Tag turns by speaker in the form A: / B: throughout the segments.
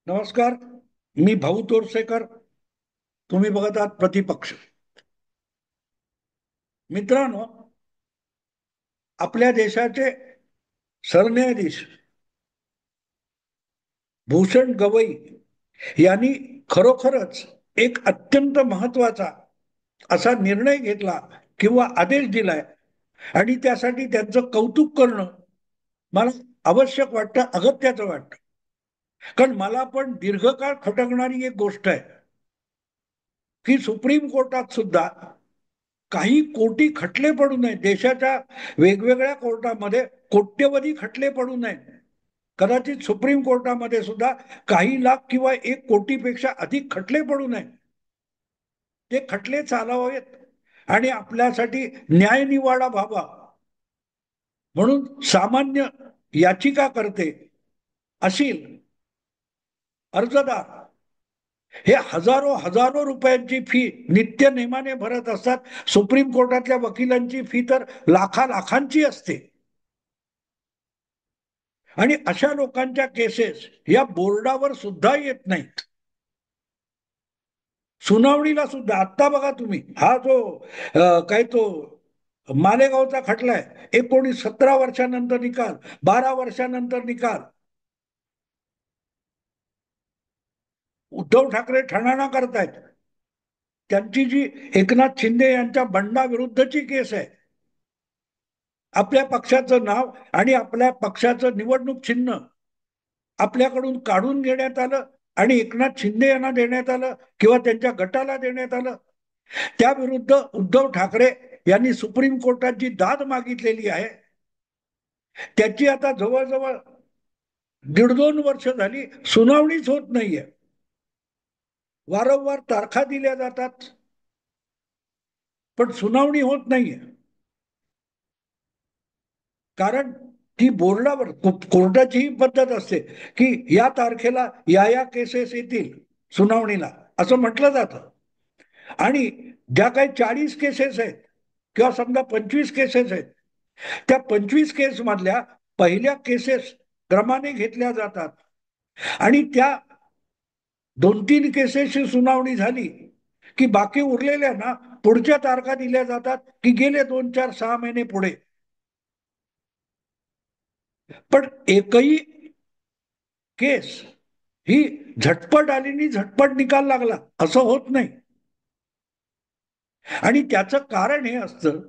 A: नमस्कार. मी भाऊ तोरसेकर. तुम्ही बघत आहात प्रतिपक्ष. मित्रांनो, आपल्या देशाचे सरन्यायाधीश भूषण गवई यांनी खरोखरच एक अत्यंत महत्वाचा असा निर्णय घेतला किंवा आदेश दिलाय आणि त्यासाठी त्यांचं कौतुक करणं मला आवश्यक वाटतं, अगत्याचं वाटतं. कारण मला पण दीर्घकाळ खटकणारी एक गोष्ट आहे की सुप्रीम कोर्टात सुद्धा काही कोटी खटले पडू नये. देशाच्या वेगवेगळ्या कोर्टामध्ये कोट्यवधी खटले पडू नये. कदाचित सुप्रीम कोर्टामध्ये सुद्धा काही लाख किंवा 1 कोटीपेक्षा अधिक खटले पडू नये. ते खटले चालवावेत आणि आपल्यासाठी न्यायनिवाडा व्हावा म्हणून सामान्य याचिका करते असील अर्जदार हे हजारो हजारो रुपयांची फी नित्य नेमाने भरत असतात. सुप्रीम कोर्टातल्या वकिलांची फी तर लाखा लाखांची असते. आणि अशा लोकांच्या केसेस या बोर्डावर सुद्धा येत नाहीत. सुनावणीला सुद्धा आता बघा तुम्ही, हा जो काय तो मालेगावचा खटलाय, 17 वर्षानंतर निकाल, 12 वर्षानंतर निकाल. उद्धव ठाकरे ठणाणा करतायत. त्यांची जी एकनाथ शिंदे यांच्या बंडाविरुद्धची केस आहे, आपल्या पक्षाचं नाव आणि आपल्या पक्षाचं निवडणूक चिन्ह आपल्याकडून काढून घेण्यात आलं आणि एकनाथ शिंदे यांना देण्यात आलं किंवा त्यांच्या गटाला देण्यात आलं. त्याविरुद्ध उद्धव ठाकरे यांनी सुप्रीम कोर्टात जी दाद मागितलेली आहे त्याची आता जवळजवळ 1.5-2 वर्ष झाली सुनावणीच होत नाहीये. वारंवार तारखा दिल्या जातात पण सुनावणी होत नाहीये. कारण ती बोर्डावर कोर्टाची ही पद्धत असते की या तारखेला या या केसेस येतील सुनावणीला, असं म्हटलं जातं. आणि ज्या काही 40 केसेस आहेत किंवा समजा 25 केसेस आहेत, त्या 25 केस मधल्या पहिल्या केसेस क्रमाने घेतल्या जातात आणि त्या 2-3 केसेसची सुनावणी झाली की बाकी उरलेल्या ना पुढच्या तारखा दिल्या जातात की गेले 2-4-6 महिने पुढे. पण एकही केस ही झटपट आली आणि झटपट निकाल लागला असं होत नाही. आणि त्याचं कारण हे असतं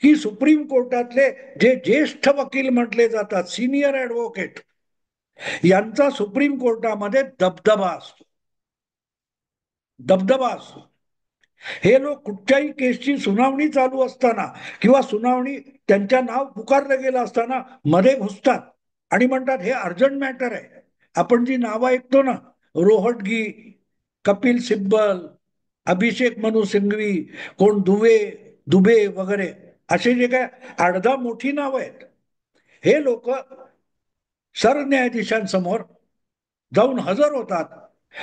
A: की सुप्रीम कोर्टातले जे ज्येष्ठ वकील म्हटले जातात, सिनियर ऍडव्होकेट, यांचा सुप्रीम कोर्टामध्ये दबदबा असतो. दबदबा असतो. हे लोक कुठच्याही केसची सुनावणी चालू असताना किंवा सुनावणी त्यांच्या नाव पुकारलं गेलं असताना मध्ये घुसतात आणि म्हणतात हे अर्जंट मॅटर आहे. आपण जी नावं ऐकतो ना, रोहटगी, कपिल सिब्बल, अभिषेक मनु सिंघवी, कोण दुबे दुबे वगैरे, असे जे काय 8-10 मोठी नावं आहेत, हे लोक सरन्यायाधीशांसमोर जाऊन हजर होतात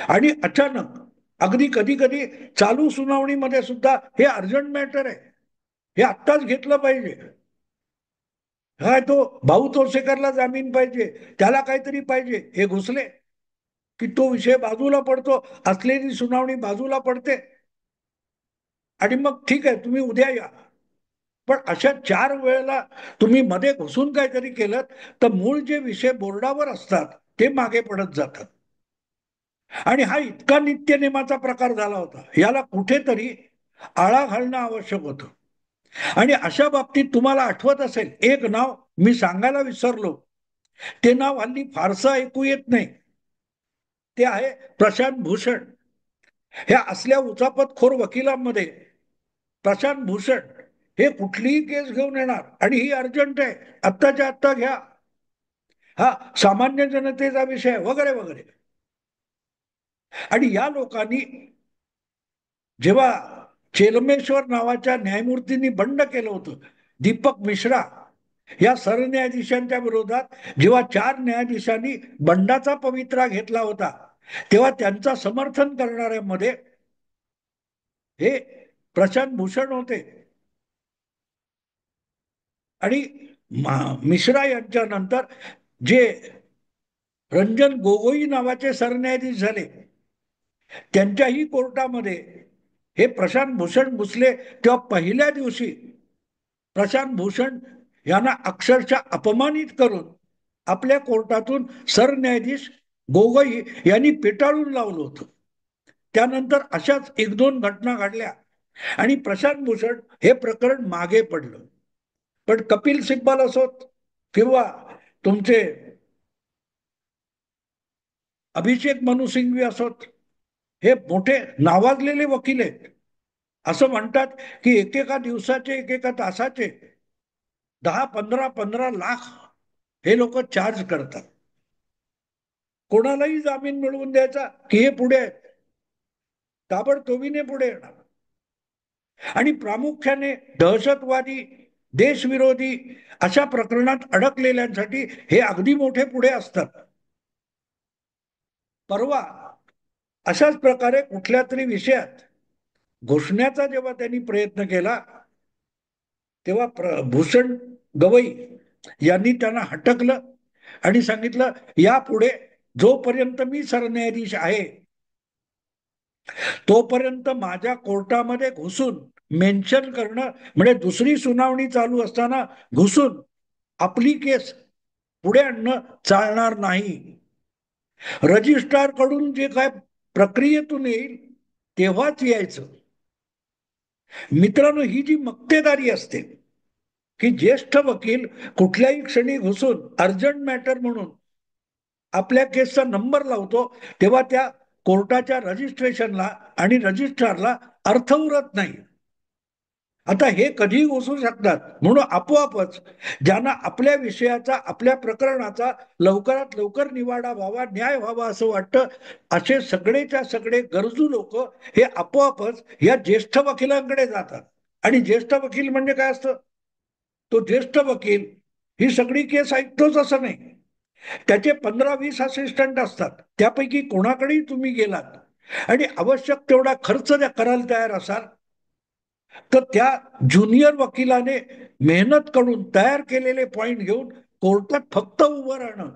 A: आणि अचानक अगदी कधी कधी चालू सुनावणीमध्ये सुद्धा हे अर्जंट मॅटर आहे, हे आत्ताच घेतलं पाहिजे, काय तो भाऊ तोरसेकरला जामीन पाहिजे, त्याला काहीतरी पाहिजे, हे घुसले की तो विषय बाजूला पडतो, असलेली सुनावणी बाजूला पडते आणि मग ठीक आहे तुम्ही उद्या या. पण अशा 4 वेळेला तुम्ही मध्ये घुसून काहीतरी केलं तर मूळ जे विषय बोर्डावर असतात ते मागे पडत जातात. आणि हा इतका नित्यनेमाचा प्रकार झाला होता, याला कुठेतरी आळा घालणं आवश्यक होतं. आणि अशा बाबतीत तुम्हाला आठवत असेल एक नाव मी सांगायला विसरलो, ते नाव हल्ली फारसं ऐकू येत नाही. ते आहे प्रशांत भूषण. ह्या असल्या उचापतखोर वकिलांमध्ये प्रशांत भूषण हे कुठलीही केस घेऊन येणार आणि ही अर्जंट आहे, आत्ताच्या आत्ता घ्या, हा सामान्य जनतेचा विषय वगैरे वगैरे. आणि या लोकांनी जेव्हा चेलमेश्वर नावाच्या न्यायमूर्तींनी बंड केलं होतं, दीपक मिश्रा या सरन्यायाधीशांच्या विरोधात जेव्हा 4 न्यायाधीशांनी बंडाचा पवित्रा घेतला होता, तेव्हा त्यांचा समर्थन करणाऱ्यांमध्ये हे प्रशांत भूषण होते. आणि मिश्रा यांच्या नंतर जे रंजन गोगोई नावाचे सरन्यायाधीश झाले. त्यांच्याही कोर्टामध्ये हे प्रशांत भूषण भोसले तेव्हा पहिल्या दिवशी प्रशांत भूषण यांना अक्षरशः अपमानित करून आपल्या कोर्टातून सरन्यायाधीश गोगोई यांनी पेटाळून लावलं होतं. त्यानंतर अशाच एक दोन घटना घडल्या आणि प्रशांत भूषण हे प्रकरण मागे पडलं. पण कपिल सिब्बल असोत किंवा तुमचे अभिषेक मनु सिंघवी असोत, हे मोठे नावाजलेले वकील आहेत. असं म्हणतात की एकेका दिवसाचे एकेका तासाचे 10-15 हे लोक चार्ज करतात. कोणालाही जामीन मिळवून द्यायचा की हे पुढे आहेत, ताबडतोबीने पुढे येणार. आणि प्रामुख्याने दहशतवादी, देशविरोधी अशा प्रकरणात अडकलेल्यांसाठी हे अगदी मोठे पुढे असतात. परवा अशाच प्रकारे कुठल्या तरी विषयात घोषण्याचा जेव्हा त्यांनी प्रयत्न केला तेव्हा भूषण गवई यांनी त्यांना हटकलं आणि सांगितलं, यापुढे जोपर्यंत मी सरन्यायाधीश आहे तोपर्यंत माझ्या कोर्टामध्ये घुसून मेन्शन करणं म्हणजे दुसरी सुनावणी चालू असताना घुसून आपली केस पुढे आणणं चालणार नाही. रजिस्ट्रार कडून जे काय प्रक्रियेतून येईल तेव्हाच यायचं. मित्रांनो, ही जी मक्तेदारी असते की ज्येष्ठ वकील कुठल्याही क्षणी घुसून अर्जंट मॅटर म्हणून आपल्या केसचा नंबर लावतो, तेव्हा त्या कोर्टाच्या रजिस्ट्रेशनला आणि रजिस्ट्रारला अर्थ उरत नाही. आता हे कधी घुसू शकतात, म्हणून आपोआपच ज्यांना आपल्या विषयाचा, आपल्या प्रकरणाचा लवकरात लवकर निवाडा व्हावा, न्याय व्हावा असं वाटतं, असे सगळेच्या सगळे गरजू लोक हे आपोआपच या ज्येष्ठ वकिलांकडे जातात. आणि ज्येष्ठ वकील म्हणजे काय असतं, तो ज्येष्ठ वकील ही सगळी केस ऐकतोच असं नाही. त्याचे 15-20 असिस्टंट असतात. त्यापैकी कोणाकडेही तुम्ही गेलात आणि आवश्यक तेवढा खर्च करायला तयार असाल तर त्या ज्युनियर वकिलाने मेहनत करून तयार केलेले पॉइंट घेऊन कोर्टात फक्त उभं राहणं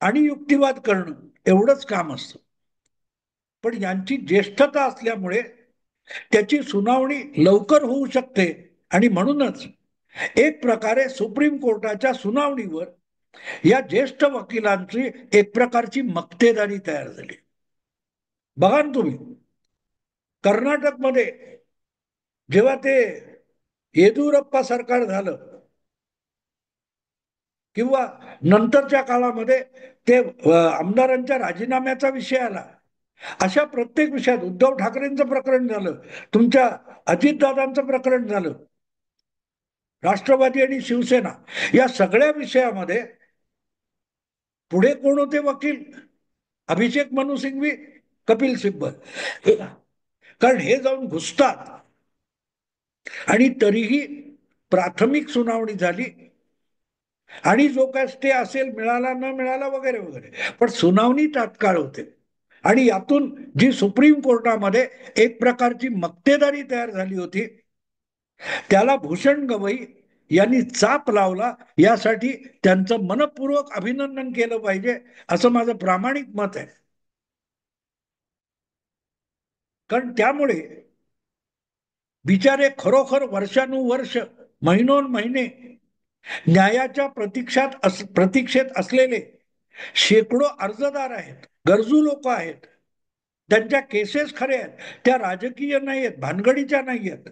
A: आणि युक्तिवाद करणं एवढंच काम असतं. पण यांची ज्येष्ठता असल्यामुळे त्याची सुनावणी लवकर होऊ शकते आणि म्हणूनच एक प्रकारे सुप्रीम कोर्टाच्या सुनावणीवर या ज्येष्ठ वकिलांची एक प्रकारची मक्तेदारी तयार झाली. बघा ना तुम्ही, कर्नाटकमध्ये जेव्हा ते येदियुरप्पा सरकार झालं किंवा नंतरच्या काळामध्ये ते आमदारांच्या राजीनाम्याचा विषय आला, अशा प्रत्येक विषयात उद्धव ठाकरेंचं प्रकरण झालं, तुमच्या अजितदादांचं प्रकरण झालं, राष्ट्रवादी आणि शिवसेना या सगळ्या विषयामध्ये पुढे कोण होते वकील? अभिषेक मनु सिंघवी, कपिल सिब्बल. कारण हे जाऊन घुसतात आणि तरीही प्राथमिक सुनावणी झाली आणि जो काय स्टे असेल मिळाला न मिळाला वगैरे वगैरे, पण सुनावणी तात्काळ होते. आणि यातून जी सुप्रीम कोर्टामध्ये एक प्रकारची मक्तेदारी तयार झाली होती त्याला भूषण गवई यांनी चाप लावला. यासाठी त्यांचं मनपूर्वक अभिनंदन केलं पाहिजे असं माझं प्रामाणिक मत आहे. कारण त्यामुळे बिचारे खरोखर वर्षानुवर्ष, महिनोन्महिने न्यायाच्या प्रतीक्षेत असलेले शेकडो अर्जदार आहेत, गरजू लोक आहेत. त्यांच्या केसेस खऱ्या आहेत, त्या राजकीय नाही आहेत, भानगडीच्या नाही आहेत,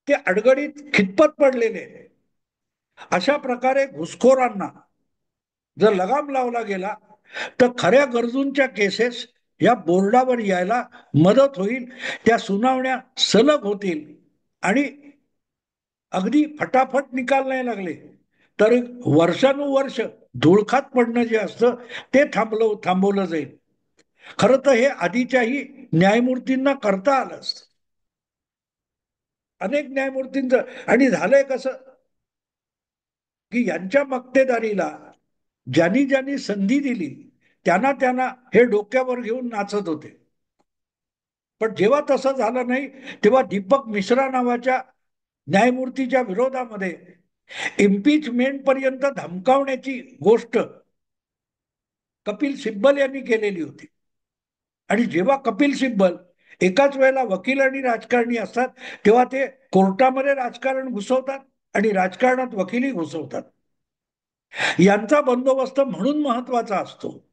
A: ते अडगडीत खितपत पडलेले. अशा प्रकारे घुसखोरांना जर लगाम लावला गेला तर खऱ्या गरजूंच्या केसेस या बोर्डावर यायला मदत होईल, त्या सुनावण्या सलग होतील आणि अगदी फटाफट निकाल नाही लागले तर वर्षानुवर्ष धुळखात पडणं जे असतं ते थांबवलं जाईल. खरं तर हे आधीच्याही न्यायमूर्तींना करता आलं असतं, अनेक न्यायमूर्तींचं. आणि झालंय कसं की यांच्या मक्तेदारीला ज्यांनी ज्यांनी संधी दिली त्यांना त्यांना हे डोक्यावर घेऊन नाचत होते. पण जेव्हा तसं झालं नाही तेव्हा दीपक मिश्रा नावाच्या न्यायमूर्तीच्या विरोधामध्ये इम्पीचमेंट पर्यंत धमकावण्याची गोष्ट कपिल सिब्बल यांनी केलेली होती. आणि जेव्हा कपिल सिब्बल एकाच वेळेला वकील आणि राजकारणी असतात तेव्हा ते कोर्टामध्ये राजकारण घुसवतात आणि राजकारणात वकिली घुसवतात. यांचा बंदोबस्त म्हणून महत्वाचा असतो,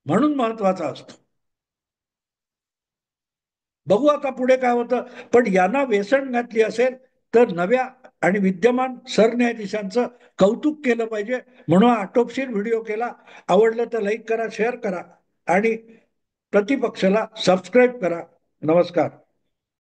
A: म्हणून महत्वाचा असतो. बघू आता पुढे काय होतं. पण यांना वेसण घातली असेल तर नव्या आणि विद्यमान सरन्यायाधीशांचं कौतुक केलं पाहिजे. म्हणून आटोपशीर व्हिडिओ केला. आवडलं तर लाईक करा, शेअर करा आणि प्रतिपक्षाला सबस्क्राईब करा. नमस्कार.